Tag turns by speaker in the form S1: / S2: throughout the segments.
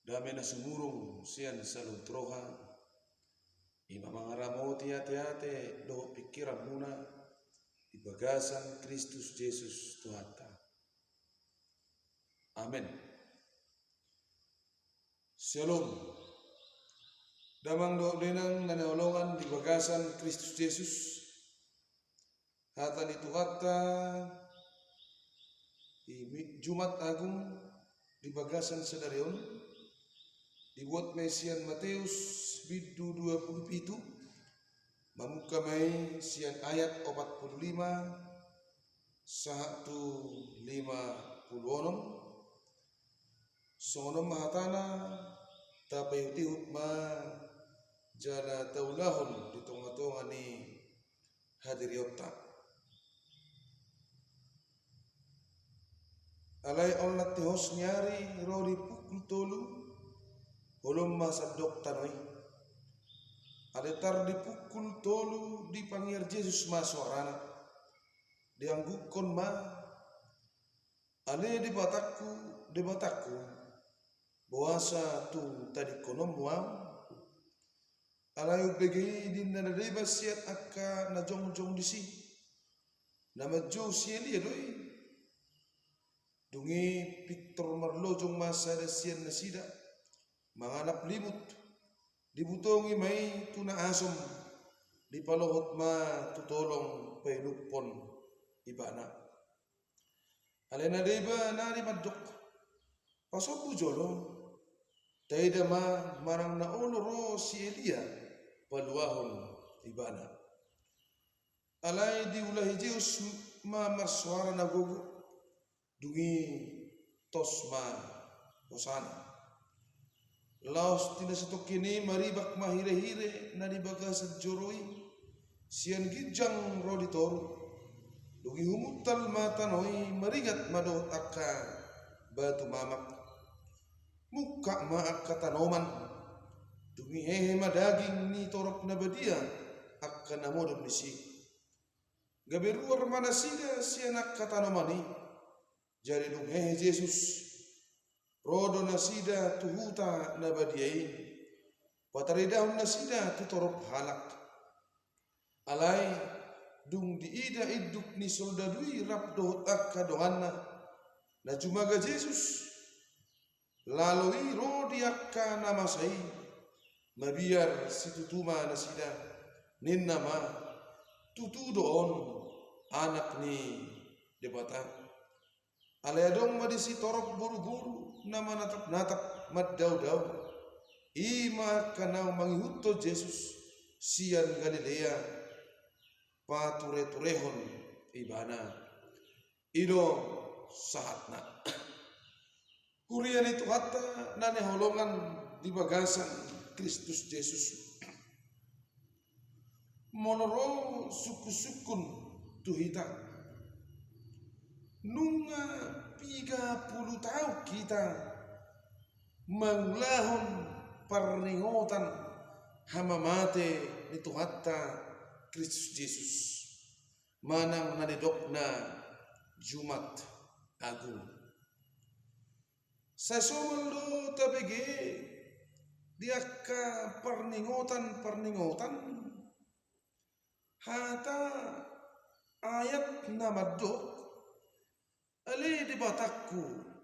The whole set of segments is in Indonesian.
S1: Dame na sumurong siyan sa lutroha. Ima mangaramoti hati-hati do pikiran muna di bagasan Kristus Yesus Tuhanta. Amin. Shalom. Damang do denang nanaolongan di bagasan Kristus Yesus. Hata ni Tuhanta di Jumat Agung di bagasan sedarion dibuat Mesian Matius bidu 27 mamuka mai sian ayat 45 156 sono mahatana tapayutihut ma jala taulahon di tonga-tonga ni hadiriota alai onlat tihos nyari rori pukul tolu holom masadok tanoi aletar di pukul tolu di panggil Yesus masuarana dianggukon ma ale di bataku boasa tu tadi konom wam alayu begi di nana deba siat akka na jong disi nama jo sieli doi dungi Victor Marlojong masa da sian nasida manganap limut dibutongi mai tuna asom di palohot ma tutolong painupon ibana alena deba nari madok pasopu jolo taida ma marang na oloro si Elia paluahon ibana alai diulahi Zeus ma maswara na gogo dungi tosma hosana laos tina satok kini maribak mahire-hire na dibaga sa joroi sian gijang roditor dungi humutal matanoi marigat madot akka batu mamak muka maak katanoman dungi hehe madaging ni torok na badia akka namodom nisi gaberuar manasida sianak katanomani jadi dung hehe Yesus rodo nasida tuhuta nabadiai pataridahun nasida tutorop halak alai dung diida iduk ni soldadui rapdo akka doanna na jumaga Yesus lalui rodi akka namasai mabiar situtuma nasida ninna ma tutu doon anak ni debatan alayadong madisi torok buru-buru nama natap maddaw-daw ima kanau mangihuto Yesus sian Galilea pature-turehon ibana ido sahatna kurian itu hatta nane holongan di bagasan Kristus Yesus monoro suku-sukun tuhita nunga 30 tahun kita menglahon perninggotan hama mate itu hatta Kristus Yesus manang nadidokna Jumat Agung sasomalo tabege diakka perninggotan hata ayat namadok ale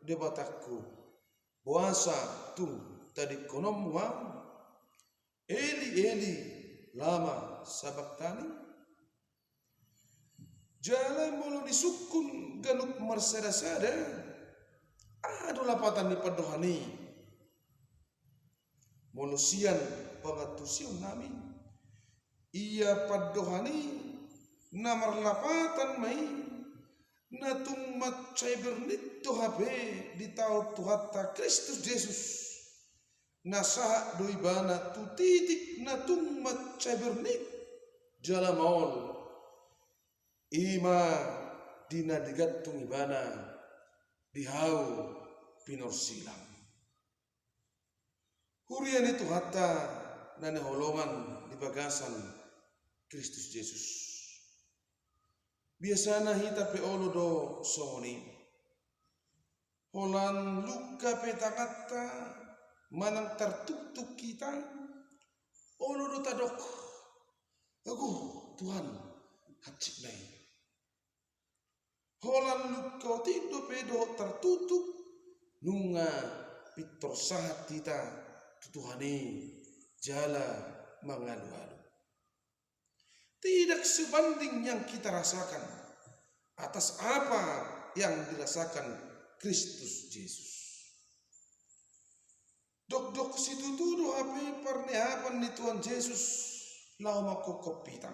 S1: debatakku puasa tu tadi konom wa Eli lama sabaktani jalan mulu disukun galuk marsada adu lapatan di padohani molusian pangatusiun nami ia padohani namar lapatan mai natung macai bernit to habe di tau Tuhata Kristus Yesus nasah doi bana tu titik natung macai bernit jalamol ima dina digatung ibana dihau pinor silam hurian itu hatta nane holongan di bagasan Kristus Yesus biasana hita pe olo do soni holan luka pe tangata manang tertutup kita olo tadok aku Tuhan hacik nai holan lukau tido pedo tertutup nunga pitor sahat kita Tuhani jala mengalu-alu. Tidak sebanding yang kita rasakan atas apa yang dirasakan Kristus Yesus. Dok situ tuduh api perniapan di Tuhan Yesus lau makokop kita.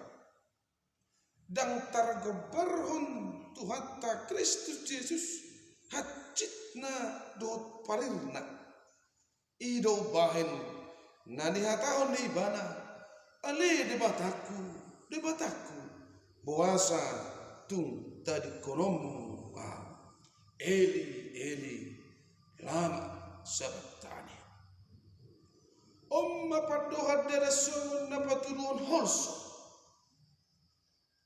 S1: Dan targobarhon Tuhatta Kristus Yesus hacitna dot parirna. Ido bahen nanihataon di ibana ale debataku buasa tung tadi konomu Eli lama sabtani omma padohan dada sungun na patulun holso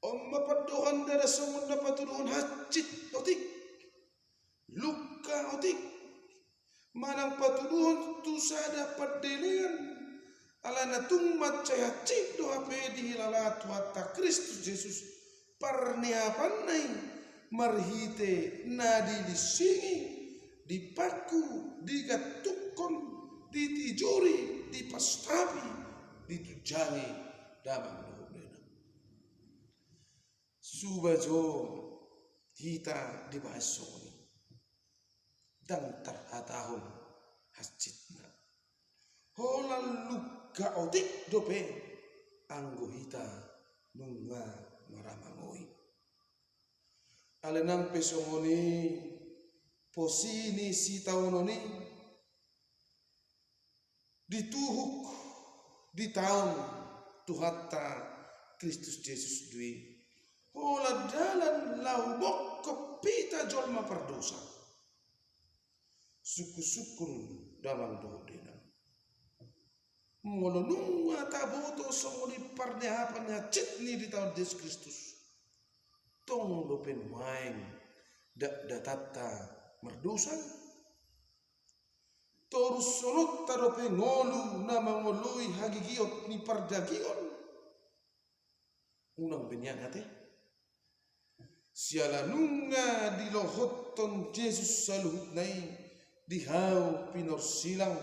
S1: omma padohan dada sungun na patulun hacit otik luka otik manang patulun tu sada padelian ala natung macaya cik doa pedi lalatu hatta Kristus Yesus parniapan nai marhite nadi disingi dipaku digatukon ditijuri dipastapi ditujangi damang dohobena subajo kita dibahas soni dan terhatahun hascitna holal luka otik dope anggo hita nunga maramangoi alenang pesongoni posini si taunoni dituhuk di tahun Tuhatta Kristus Yesus dui hola dalan lau mokko pita jolma perdosa suku-sukun dalam dohdena molonunga taboto songoni parnehapannya citni di tahun Yesus Kristus tong lopen main datata merdosa torus solot tarope ngolu na mangolui hagigiot ni pardagion unang benyan hate siala nunga di lohoton Yesus saluhut nai dihau pinor silang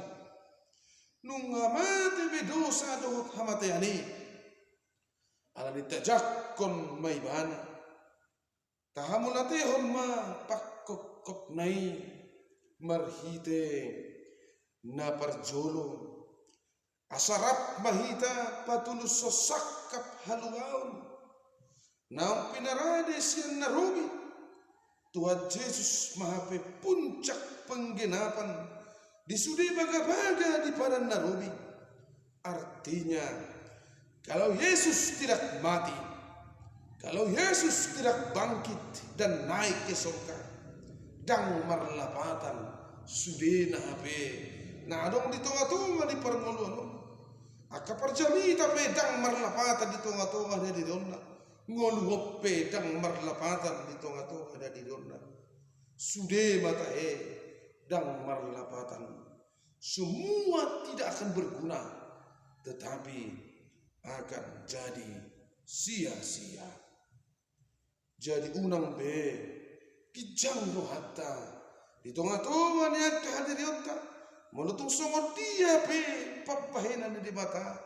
S1: nunga mate bedosa dohot hamateani ala ditajakkon maibana tahamulatehon ma pakkok nai marhite na parjolo asarap mahita patulus sosakap haluaon naung pinarade siang narobi Tuhan Yesus mahape puncak penggenapan di sudi baga-baga di padang narobi artinya kalau Yesus tidak mati kalau Yesus tidak bangkit dan naik ke surga dang marlapatan sudi nahape na adong di tonga-tonga di parngoluan aka parjami tapi dang marlapatan di tonga-tonga di donna ngolu pedang marlapatan di tonga-tonga ada di donna sude mata dang marlapatan semua tidak akan berguna tetapi akan jadi sia-sia jadi unang be kijang rohata di tonga-tonga ni ak hadir yotta menutung songot dia be papahenan di mata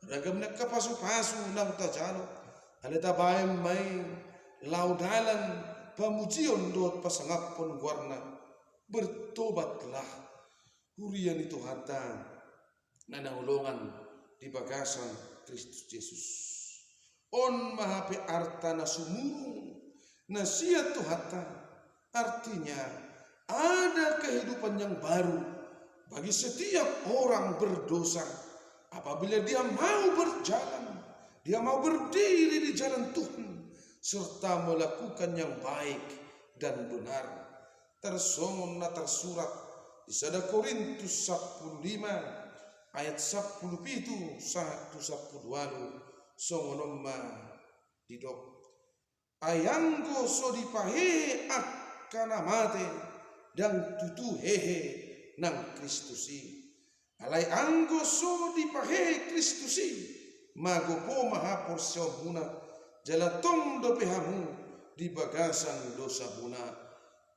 S1: ragam nak kapasu-pasu nang tajalo ada tabayam mai laudalan pamujion dot pasangapon warna bertobatlah hurian itu hatta nanahulungan di bagasan Kristus Yesus on mahape artana sumurung nasihat Tuhatta artinya ada kehidupan yang baru bagi setiap orang berdosa apabila dia mau berjalan dia mau berdiri di jalan Tuhan serta melakukan yang baik dan benar tersongon na tersurat di 1 Korintus 15 ayat 10 itu 1 songonomma didok ayanggo so dipahe akana mate dan tutu hehe nang Kristusi alai anggo so dipahe Kristusi magopo mahapor siomuna jalatong do pehamu di bagasan dosa buna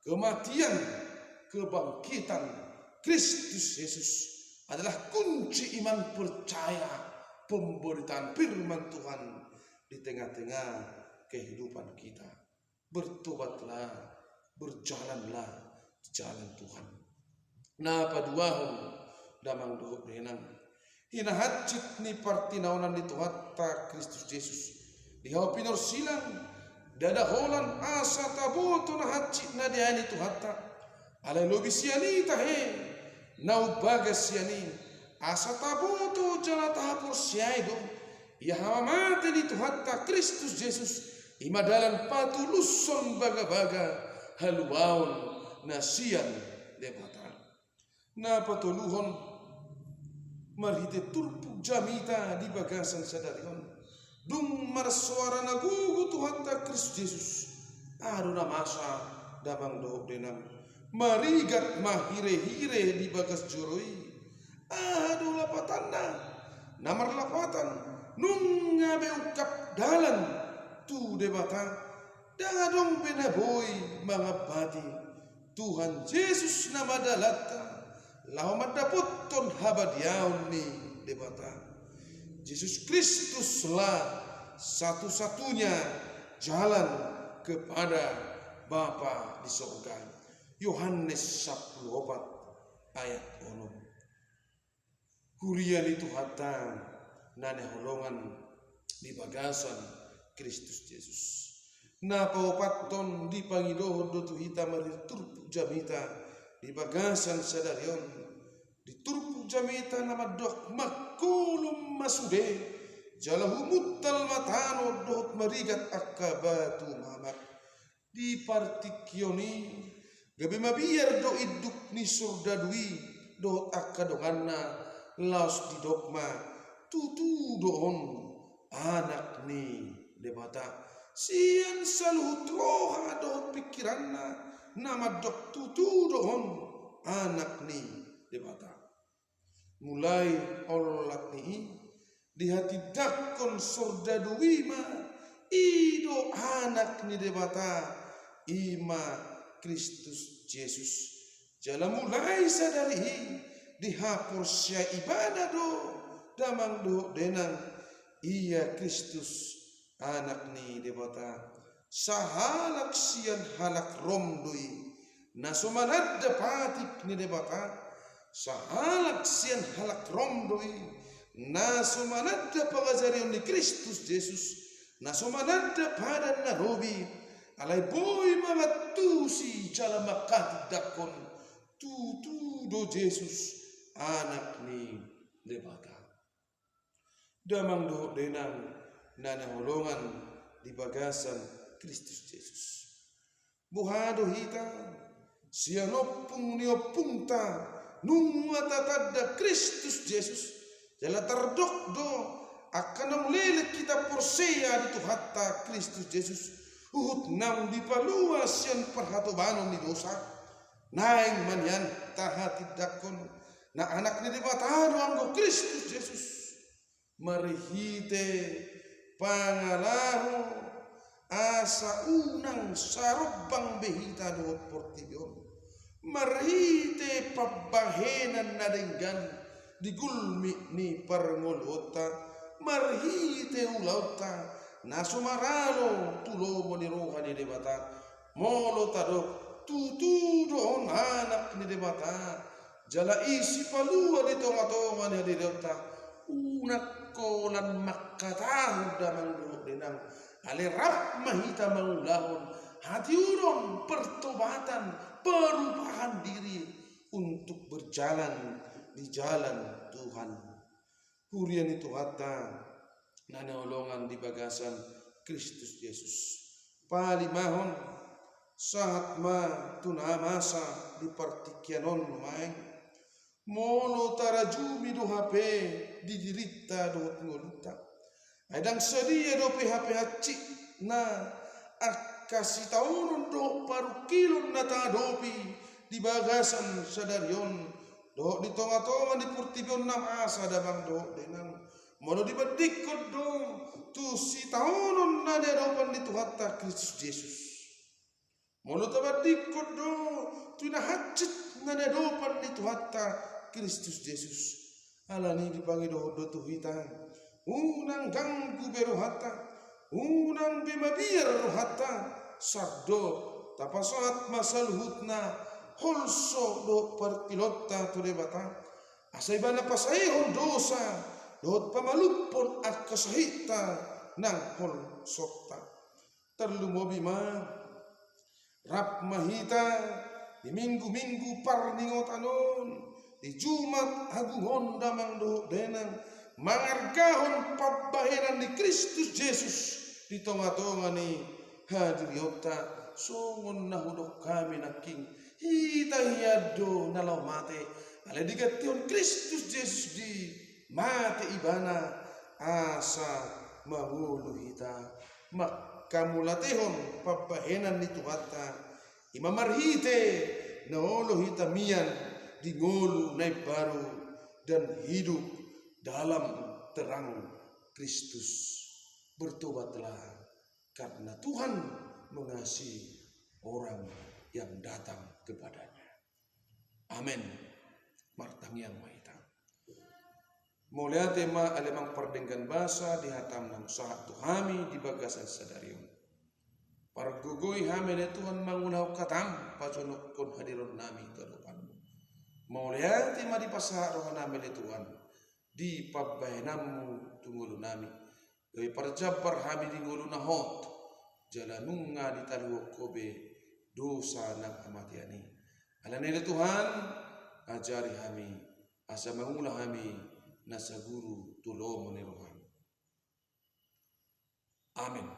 S1: kematian kebangkitan Kristus Yesus adalah kunci iman percaya pemberitaan firman Tuhan di tengah-tengah kehidupan kita. Bertobatlah, berjalanlah di jalan Tuhan. Napa duahon damang dohop renang hina hajit ni partinaunan di Tuhatta Kristus Yesus dihau pinor silang dada holan asa taboto na hajit na diani Tuhatta alay lobi siani tahe nau bagas siani asa taboto jala tahapur siai do ia hamamate di Tuhatta Kristus Yesus imadalan patuluson baga-baga haluaon na sian debata na patuluhon marhite turpuk jamita di bagasan sadarion dung marsuara nagugu Tuhatta Kristus Yesus aruna masa damang dohop denang marigat mahire-hire di bagas joroi aduh lapatanna namar lapatan nung ngabe ukap dalan tu debata dangadong benaboy mangabati Tuhan Yesus nama dalata lahom daputton habadiaon ni debata Yesus Kristus lah satu-satunya jalan kepada Bapa di surga. Yohanes 10 ayat 6. Hurian itu hata nane holongan di bagasan Kristus Yesus. Napa opaton di pangidoho do tuhita mariturpu jamita di bagasan sadarion di turpu jamita nama dok makulum masude jalahu muttal matano dok marigat akabatu mamak di partikioni gabe mabiar do iduk ni surdadui do akadonganna laos di dokma tutu doon anak ni debata sian saluh troha do pikiranna nama dok tutu doon anak ni debata mulai olat ni di hati dakon sordadui ma ido anak ni debata ima Kristus Yesus jala mulai sadari dihapur sia ibadah do damang do denang iya Kristus anak ni debata sahalak sian halak romdoi nasumanad dapatik ni debata sahalak sian halak romdoi nasumanad pagazarion ni Kristus Yesus nasumanad padan narobi alay boy mga tusi jala makati dakon tutu do Yesus anak ni debata damang do denang nanaholongan di bagasan Kristus Yesus buhado hita sianopung niopungta nung matatadda Kristus Yesus jala tardokdo akan mulele kita porseya di Tuhatta Kristus Yesus uhut nam di paluas yan perhatobanon ni dosa naing manyan tahatid dakon na anak ni debatado anggo Kristus Yesus marihite pangalaho asa unang sarubang behita doot portiyon marhite pabahenan na denggan di gulmi ni parngolota marhite ulauta nasumaralo tulomo ni roha ni debata molo tado tutu doon anak ni debata jala isi palua di tonga-tonga ni debata unak kolan makatahu damang doon denang alirap mahita mangulahon hati uron pertobatan perubahan diri untuk berjalan di jalan Tuhan hurian itu hata nanaolongan di bagasan Kristus Yesus palimahon saat ma tunamasa di partikianon maeng mono tarajumi do hape di dirita do ngolita adang sedia do PHP haci na akasi taunon do paru kilon na tadopi di bagasan sadarion Doh di tonga-tonga di purtibion nam asa dabang doh denang. Mono di badikod do tu si taonon na de dopan di Tuhatta Kristus Yesus. Mono tabadikod do tu na hacit na de dopan di Tuhatta Kristus Yesus. Alani dipangi do tu hitang. Unang ganggu berohata, unang bimabir rohata, sardo tapasat masaluhutna holso do perpilota tu debata. Asay ba napasayhon dosa, doot pamalupon at kasahita ng holsota. Terlumobi ma, rap mahita, di minggu-minggu parningot anon, di Jumat agungon damang do denang, mangargahon pabaheran ni Kristus Yesus di tonga-tonga ni hadiriota songon nahudok kami naking hita hiyado nalaw mate ala digation Kristus Yesus di mate ibana asa mahulu hita makamulatehon pabahenan ni Tuhatta imamarhite naolo hita miyan di ngolu na baru dan hidup dalam terang Kristus. Bertobatlah karena Tuhan mengasihi orang yang datang kepadanya. Amin. Martang yang mahita. Mulia tema alemang perdengkan basa dihatam ng saat tuhami di bagasan sadarion. Pargugoy hami na Tuhan mangunaw katam pasunok kon hadiron nami kalupanmu. Mulia tema di pasarohan nami na Tuhan. Di pabbahenamu tungulu nami gawi parjabar hami di ngulu na hot jalanunga di taluok kobe dosa ng amatiani ala nila Tuhan ajari hami asa mangula hami na sa guru tulong ni Rohan. Amin.